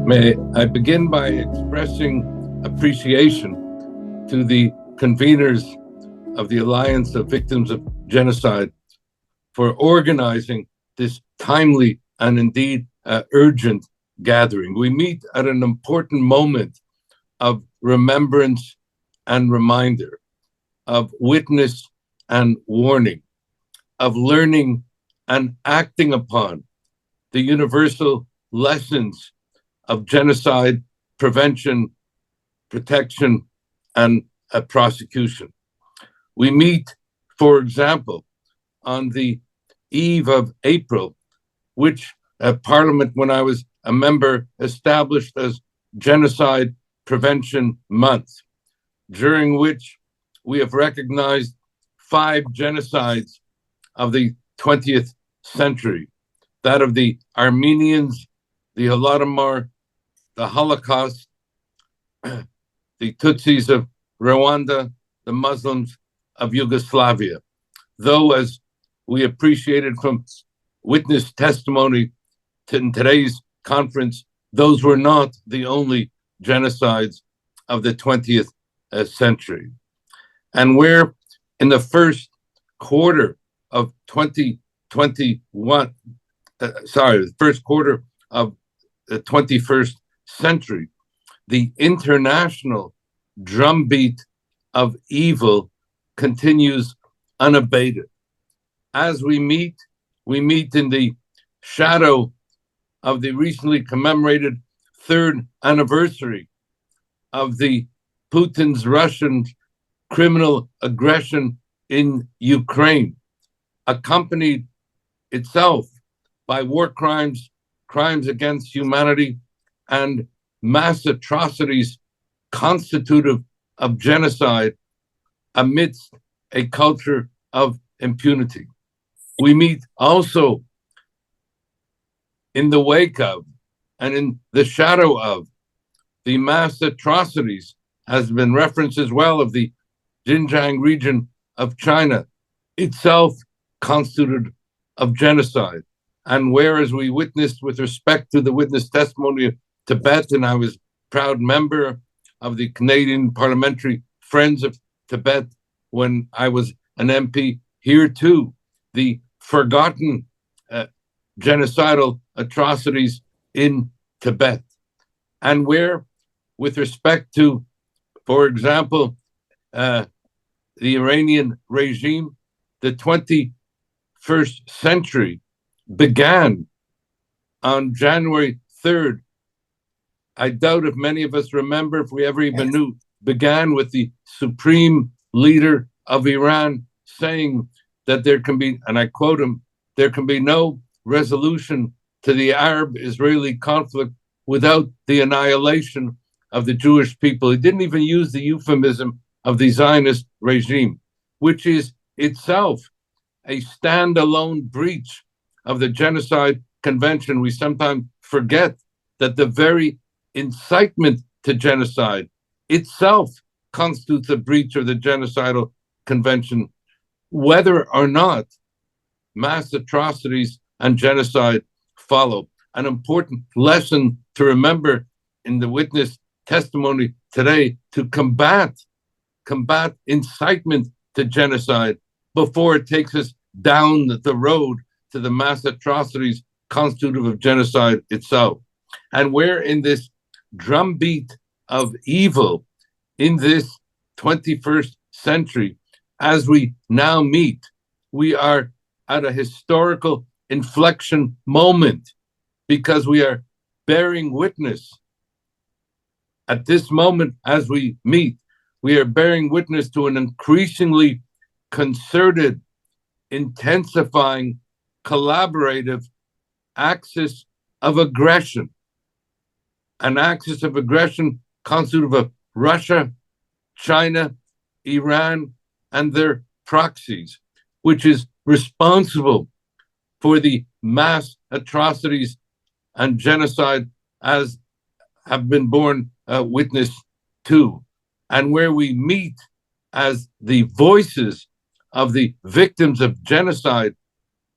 May I begin by expressing appreciation to the conveners of the Alliance of Victims of Genocide for organizing this timely and indeed urgent gathering. We meet at an important moment of remembrance and reminder, of witness and warning, of learning and acting upon the universal lessons of genocide, prevention, protection, and prosecution. We meet, for example, on the eve of April, which Parliament, when I was a member, established as Genocide Prevention Month, during which we have recognized 5 genocides of the 20th century, that of the Armenians, the Holodomor, the Holocaust, the Tutsis of Rwanda, the Muslims of Yugoslavia. Though, as we appreciated from witness testimony in today's conference, those were not the only genocides of the 20th century. And where in the first quarter of 2021, the first quarter of the 21st century, the international drumbeat of evil continues unabated. As we meet in the shadow of the recently commemorated 3rd anniversary of the Putin's Russian criminal aggression in Ukraine, accompanied itself by war crimes, crimes against humanity, and mass atrocities constitutive of genocide amidst a culture of impunity. We meet also in the wake of and in the shadow of the mass atrocities, has been referenced as well, of the Xinjiang region of China, itself constituted of genocide. And whereas we witnessed with respect to the witness testimony of Tibet, and I was a proud member of the Canadian Parliamentary Friends of Tibet when I was an MP, here too, the forgotten genocidal atrocities in Tibet. And where, with respect to, for example, the Iranian regime, the 21st century began on January 3rd. I doubt if many of us remember, if we ever even knew, began with the supreme leader of Iran saying that there can be, and I quote him, there can be no resolution to the Arab-Israeli conflict without the annihilation of the Jewish people. He didn't even use the euphemism of the Zionist regime, which is itself a standalone breach of the Genocide Convention. We sometimes forget that the very incitement to genocide itself constitutes a breach of the Genocidal Convention, whether or not mass atrocities and genocide follow. An important lesson to remember in the witness testimony today, to combat incitement to genocide before it takes us down the road to the mass atrocities constitutive of genocide itself. And where in this drumbeat of evil in this 21st century, as we now meet, we are at a historical inflection moment, because we are bearing witness at this moment as we meet, we are bearing witness to an increasingly concerted, intensifying, collaborative axis of aggression, an axis of aggression constitutive of Russia, China, Iran, and their proxies, which is responsible for the mass atrocities and genocide as have been borne witness to, and where we meet as the voices of the victims of genocide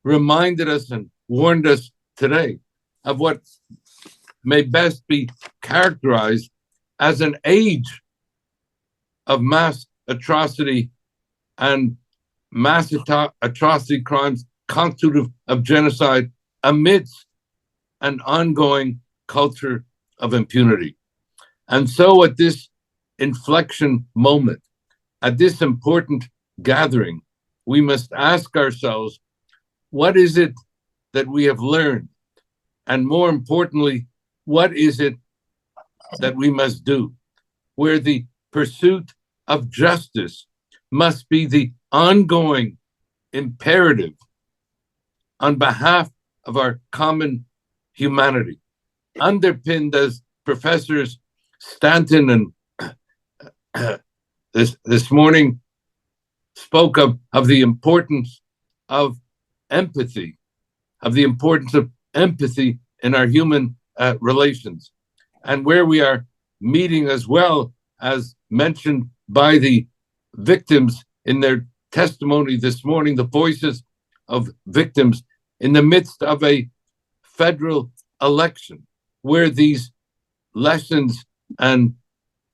reminded us and warned us today of what may best be characterized as an age of mass atrocity and mass atrocity crimes constitutive of genocide amidst an ongoing culture of impunity. And so at this inflection moment, at this important gathering, we must ask ourselves, what is it that we have learned? And more importantly, what is it that we must do? Where the pursuit of justice must be the ongoing imperative on behalf of our common humanity, underpinned, as Professors Stanton and this morning spoke of the importance of empathy, in our human relations, and where we are meeting, as well as mentioned by the victims in their testimony this morning, the voices of victims in the midst of a federal election, where these lessons and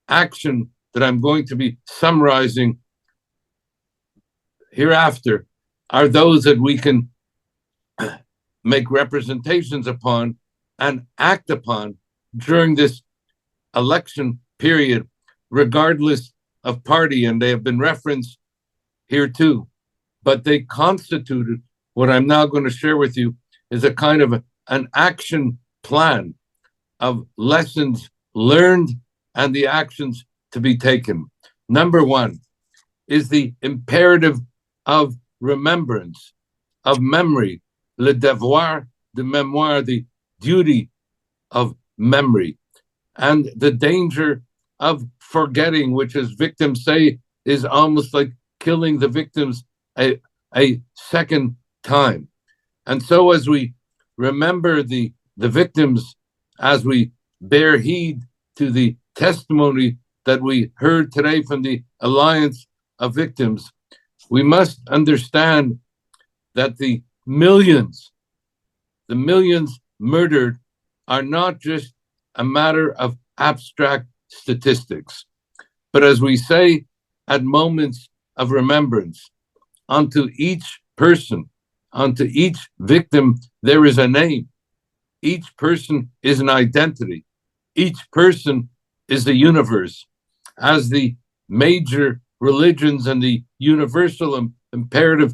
action that I'm going to be summarizing hereafter are those that we can make representations upon and act upon during this election period, regardless of party. And they have been referenced here too, but they constituted what I'm now going to share with you is a kind of an action plan of lessons learned and the actions to be taken. Number one is the imperative of remembrance, of memory, le devoir de mémoire, the duty of memory, and the danger of forgetting, which, as victims say, is almost like killing the victims a second time. And so as we remember the victims, as we bear heed to the testimony that we heard today from the Alliance of Victims, we must understand that the millions murdered are not just a matter of abstract statistics, but as we say at moments of remembrance, unto each person, unto each victim, there is a name. Each person is an identity. Each person is the universe. As the major religions and the universal imperative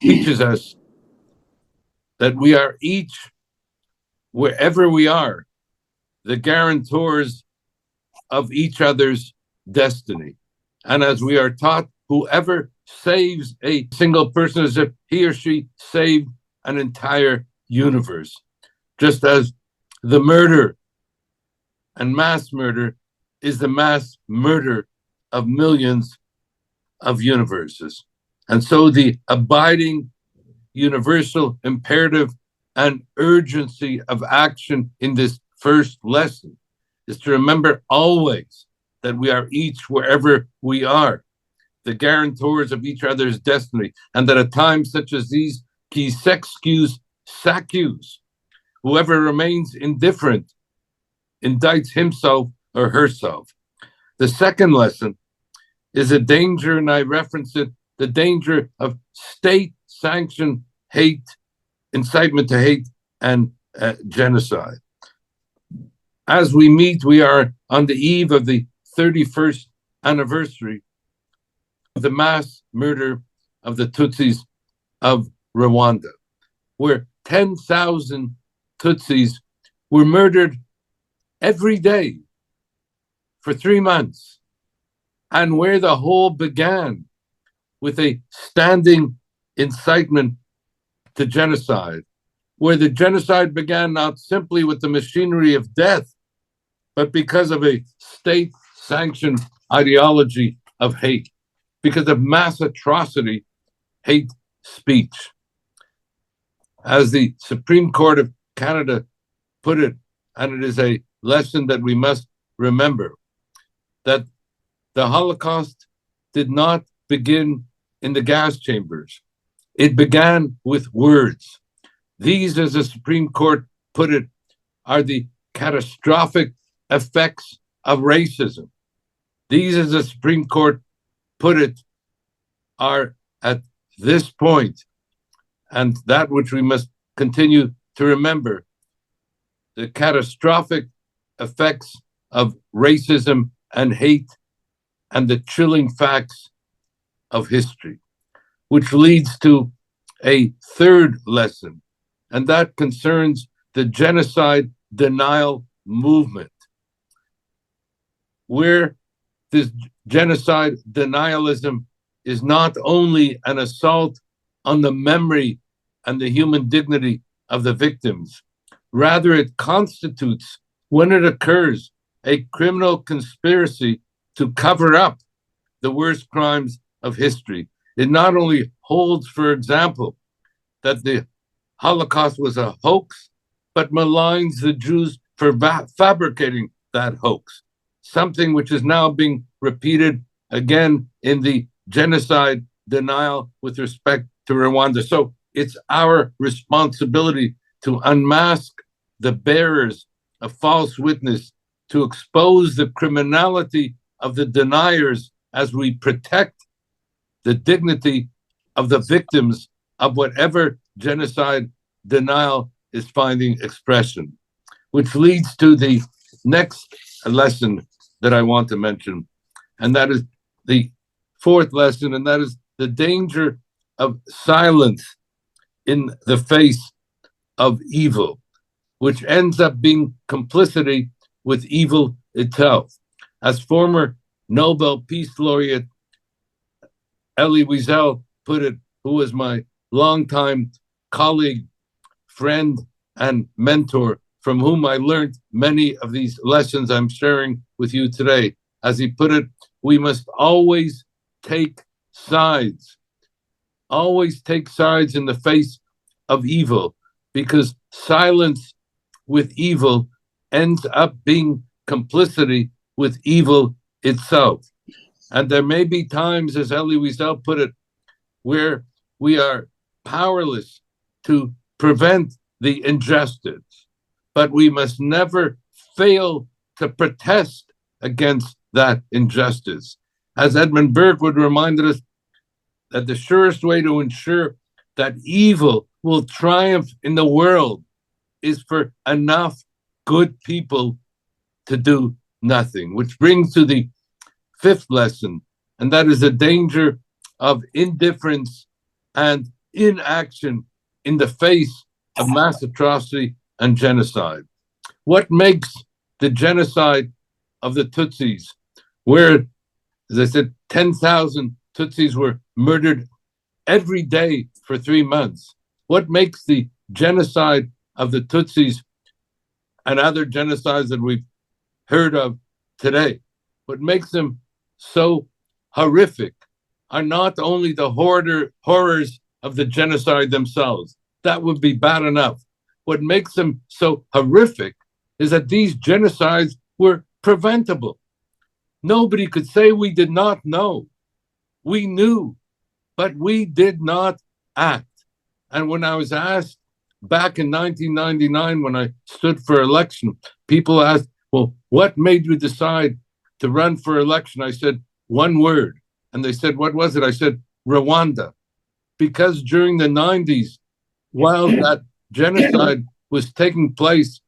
teaches us that we are each, wherever we are, the guarantors of each other's destiny. And as we are taught, whoever saves a single person as if he or she saved an entire universe, just as the murder and mass murder is the mass murder of millions of universes. And so the abiding universal imperative and urgency of action in this first lesson is to remember always that we are each, wherever we are, the guarantors of each other's destiny, and that at times such as these, qui s'excuse s'accuse. Whoever remains indifferent indicts himself or herself. The second lesson is a danger, and I reference it, the danger of state-sanctioned hate, incitement to hate, and genocide. As we meet, we are on the eve of the 31st anniversary of the mass murder of the Tutsis of Rwanda, where 10,000 Tutsis were murdered every day for 3 months, and where the whole began with a standing incitement to genocide, where the genocide began not simply with the machinery of death, but because of a state-sanctioned ideology of hate, because of mass atrocity, hate speech. As the Supreme Court of Canada put it, and it is a lesson that we must remember, that the Holocaust did not begin in the gas chambers. It began with words. These, as the Supreme Court put it, are the catastrophic effects of racism. These, as the Supreme Court put it, are at this point, and that which we must continue to remember, the catastrophic effects of racism and hate and the chilling facts of history, which leads to a third lesson, and that concerns the genocide denial movement, where this genocide denialism is not only an assault on the memory and the human dignity of the victims, rather it constitutes, when it occurs, a criminal conspiracy to cover up the worst crimes of history. It not only holds, for example, that the Holocaust was a hoax, but maligns the Jews for fabricating that hoax, something which is now being repeated again in the genocide denial with respect to Rwanda. So it's our responsibility to unmask the bearers of false witness, to expose the criminality of the deniers as we protect the dignity of the victims of whatever genocide denial is finding expression. Which leads to the next lesson that I want to mention, and that is the fourth lesson, and that is the danger of silence in the face of evil, which ends up being complicity with evil itself. As former Nobel Peace Laureate Elie Wiesel put it, who was my longtime colleague, friend, and mentor, from whom I learned many of these lessons I'm sharing with you today. As he put it, we must always take sides. Always take sides in the face of evil, because silence with evil ends up being complicity with evil itself. And there may be times, as Elie Wiesel put it, where we are powerless to prevent the injustice, but we must never fail to protest against that injustice. As Edmund Burke would remind us, that the surest way to ensure that evil will triumph in the world is for enough good people to do nothing, which brings to the fifth lesson, and that is the danger of indifference and inaction in the face of mass atrocity and genocide. What makes the genocide of the Tutsis, where, as I said, 10,000 Tutsis were murdered every day for 3 months, what makes the genocide of the Tutsis and other genocides that we've heard of today, what makes them so horrific are not only the horrors of the genocide themselves. That would be bad enough. What makes them so horrific is that these genocides were preventable. Nobody could say we did not know. We knew, but we did not act. And when I was asked back in 1999, when I stood for election, people asked, well, what made you decide to run for election? I said, one word. And they said, what was it? I said, Rwanda. Because during the 90s, while that genocide was taking place,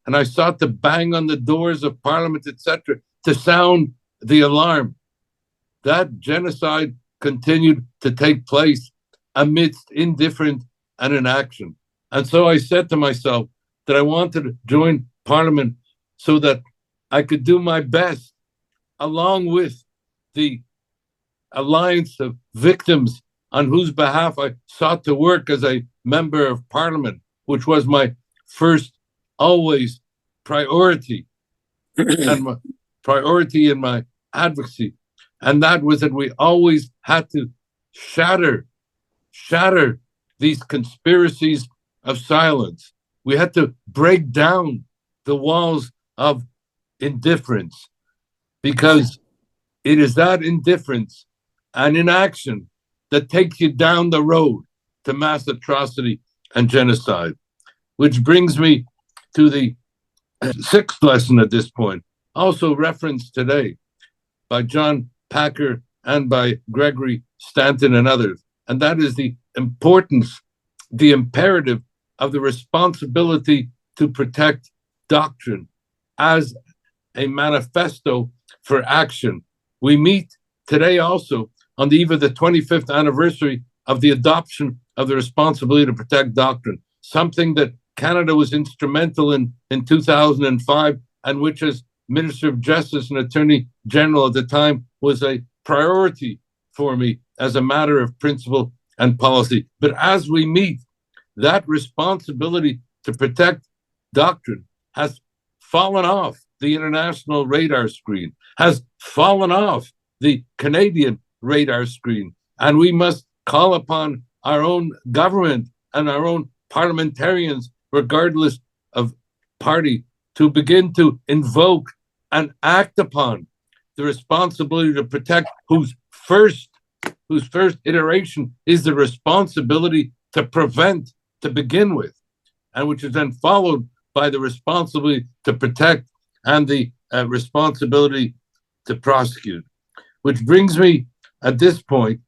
and I sought to bang on the doors of parliament, etc., to sound the alarm, that genocide continued to take place amidst indifference and inaction. And so I said to myself that I wanted to join parliament so that I could do my best, along with the alliance of victims on whose behalf I sought to work as a member of parliament, which was my first always priority and my priority in my advocacy. And that was that we always had to shatter these conspiracies of silence. We had to break down the walls of indifference, because it is that indifference and inaction that takes you down the road to mass atrocity and genocide. Which brings me to the sixth lesson at this point, also referenced today by John Packer and by Gregory Stanton and others, and that is the importance, the imperative of the responsibility to protect doctrine as a manifesto for action. We meet today also on the eve of the 25th anniversary of the adoption of the responsibility to protect doctrine, something that Canada was instrumental in 2005, and which, as Minister of Justice and Attorney General at the time, was a priority for me as a matter of principle and policy. But as we meet, that responsibility to protect doctrine has fallen off the international radar screen, has fallen off the Canadian radar screen. And we must call upon our own government and our own parliamentarians, regardless of party, to begin to invoke and act upon the responsibility to protect whose first iteration is the responsibility to prevent to begin with, and which is then followed by the responsibility to protect and the responsibility to prosecute. Which brings me at this point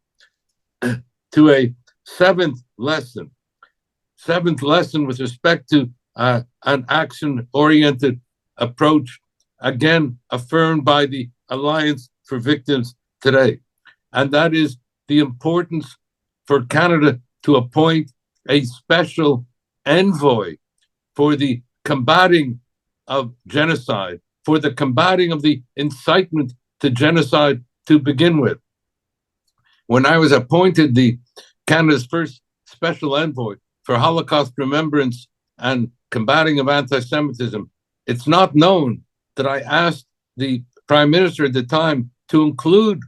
to a seventh lesson with respect to an action-oriented approach, again affirmed by the Alliance for Victims today. And that is the importance for Canada to appoint a special envoy for the combating of genocide, for the combating of the incitement to genocide to begin with. When I was appointed the Canada's first special envoy for Holocaust remembrance and combating of anti-Semitism, it's not known that I asked the Prime Minister at the time to include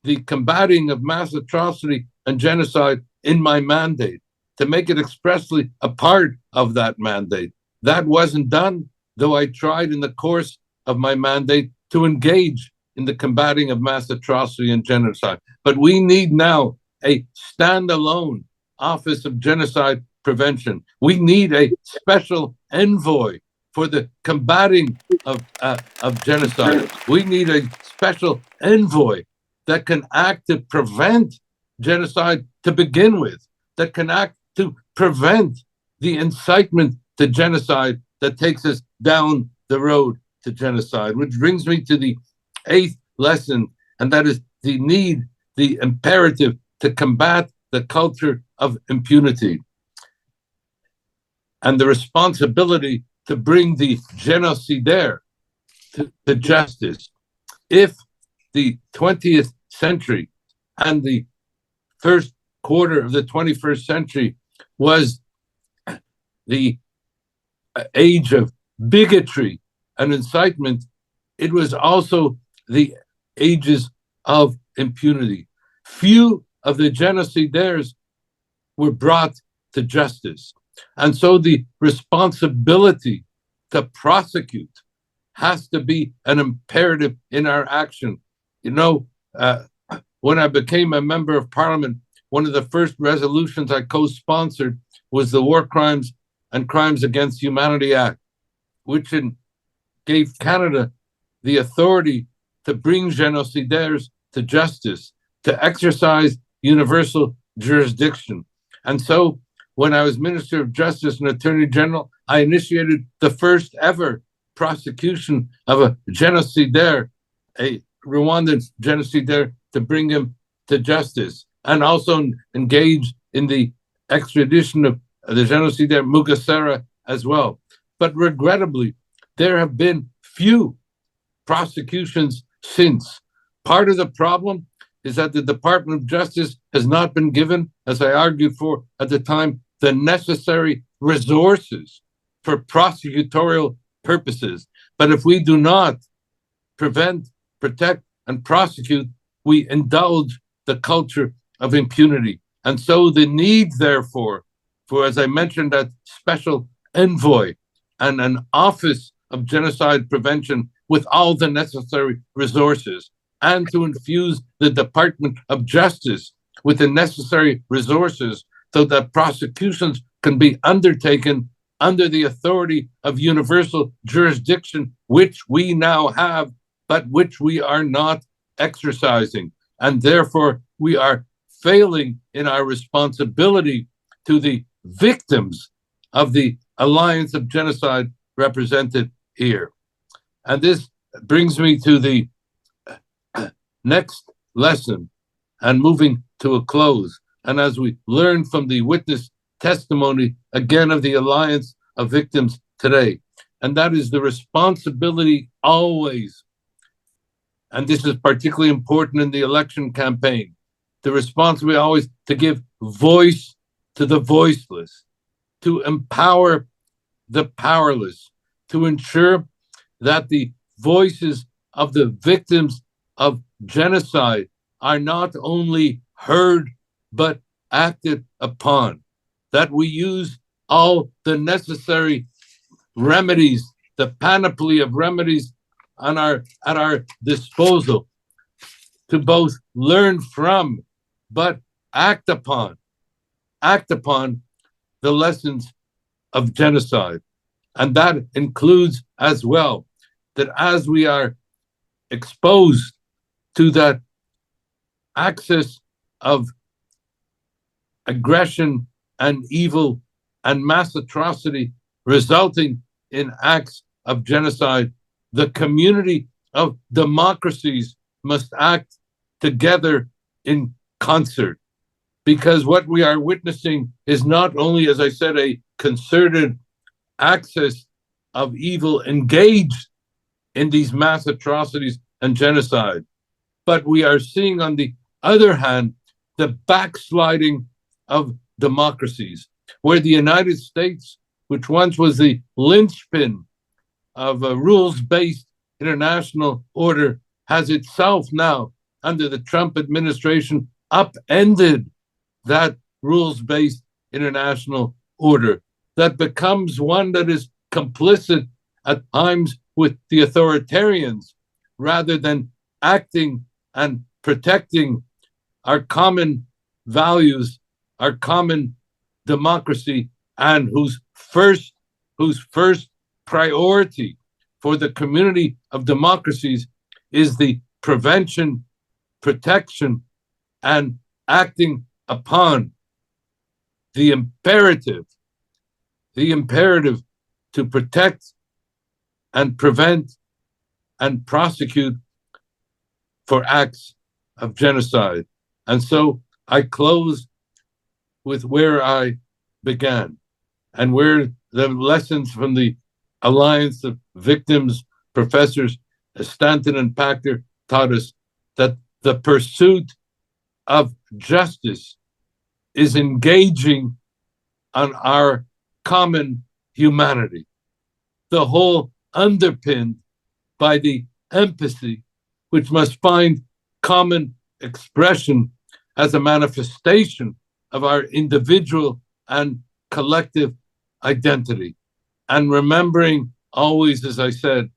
the combating of mass atrocity and genocide in my mandate, to make it expressly a part of that mandate. That wasn't done, though I tried in the course of my mandate to engage in the combating of mass atrocity and genocide. But we need now a standalone Office of Genocide Prevention. We need a special envoy for the combating of genocide. We need a special envoy that can act to prevent genocide to begin with, that can act to prevent the incitement to genocide that takes us down the road to genocide. Which brings me to the eighth lesson, and that is the need, the imperative to combat the culture of impunity and the responsibility to bring the genocidaire to justice. If the 20th century and the first quarter of the 21st century was the age of bigotry and incitement, it was also the ages of impunity. Few of the genocidaires were brought to justice. And so the responsibility to prosecute has to be an imperative in our action. You know, when I became a member of Parliament, one of the first resolutions I co-sponsored was the War Crimes and Crimes Against Humanity Act, which gave Canada the authority to bring genocidaires to justice, to exercise universal jurisdiction. And so when I was Minister of Justice and Attorney General, I initiated the first ever prosecution of a genocidaire, a Rwandan genocidaire, to bring him to justice, and also engaged in the extradition of the genocidaire Mugesera as well. But regrettably, there have been few prosecutions since. Part of the problem is that the Department of Justice has not been given, as I argued for at the time, the necessary resources for prosecutorial purposes. But if we do not prevent, protect, and prosecute, we indulge the culture of impunity. And so the need, therefore, for, as I mentioned, that special envoy and an Office of Genocide Prevention with all the necessary resources, and to infuse the Department of Justice with the necessary resources so that prosecutions can be undertaken under the authority of universal jurisdiction, which we now have, but which we are not exercising. And therefore, we are failing in our responsibility to the victims of the alliance of genocide represented here. And this brings me to the next lesson and moving to a close. And as we learn from the witness testimony again of the Alliance of Victims today, and that is the responsibility always, and this is particularly important in the election campaign, the responsibility always to give voice to the voiceless, to empower the powerless, to ensure that the voices of the victims of genocide are not only heard, but acted upon, that we use all the necessary remedies, the panoply of remedies at our disposal to both learn from, but act upon the lessons of genocide. And that includes as well that as we are exposed to that axis of aggression and evil and mass atrocity resulting in acts of genocide, the community of democracies must act together in concert. Because what we are witnessing is not only, as I said, a concerted axis of evil engaged in these mass atrocities and genocide, but we are seeing, on the other hand, the backsliding of democracies, where the United States, which once was the linchpin of a rules-based international order, has itself now, under the Trump administration, upended that rules-based international order that becomes one that is complicit at times with the authoritarians rather than acting and protecting our common values, our common democracy, and whose first priority for the community of democracies is the prevention, protection, and acting upon the imperative to protect and prevent and prosecute for acts of genocide. And so I close with where I began and where the lessons from the Alliance of Victims, Professors Stanton and Pachter, taught us that the pursuit of justice is engaging on our common humanity, the whole underpinned by the empathy which must find common expression as a manifestation of our individual and collective identity. And remembering always, as I said,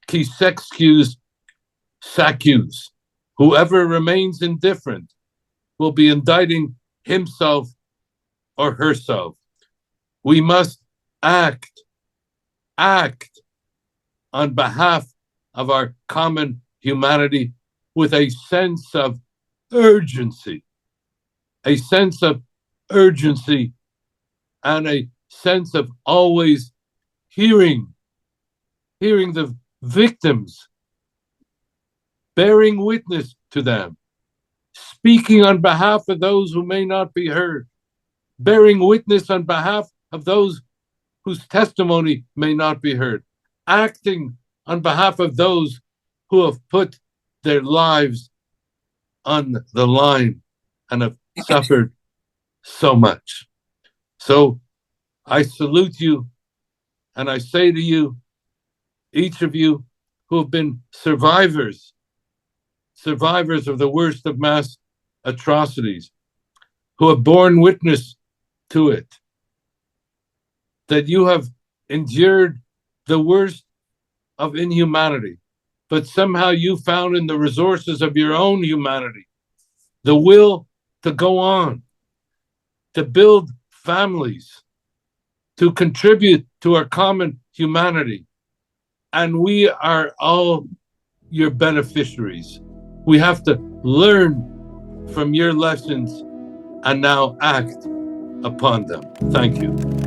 qui s'excuse, s'accuse. Whoever remains indifferent will be indicting himself or herself. We must act on behalf of our common humanity with a sense of urgency, and a sense of always hearing the victims, bearing witness to them, speaking on behalf of those who may not be heard, bearing witness on behalf of those whose testimony may not be heard, acting on behalf of those who have put their lives on the line and have suffered so much. So I salute you, and I say to you, each of you who have been survivors of the worst of mass atrocities, who have borne witness to it, that you have endured the worst of inhumanity, but somehow you found in the resources of your own humanity the will to go on, to build families, to contribute to our common humanity. And we are all your beneficiaries. We have to learn from your lessons and now act upon them. Thank you.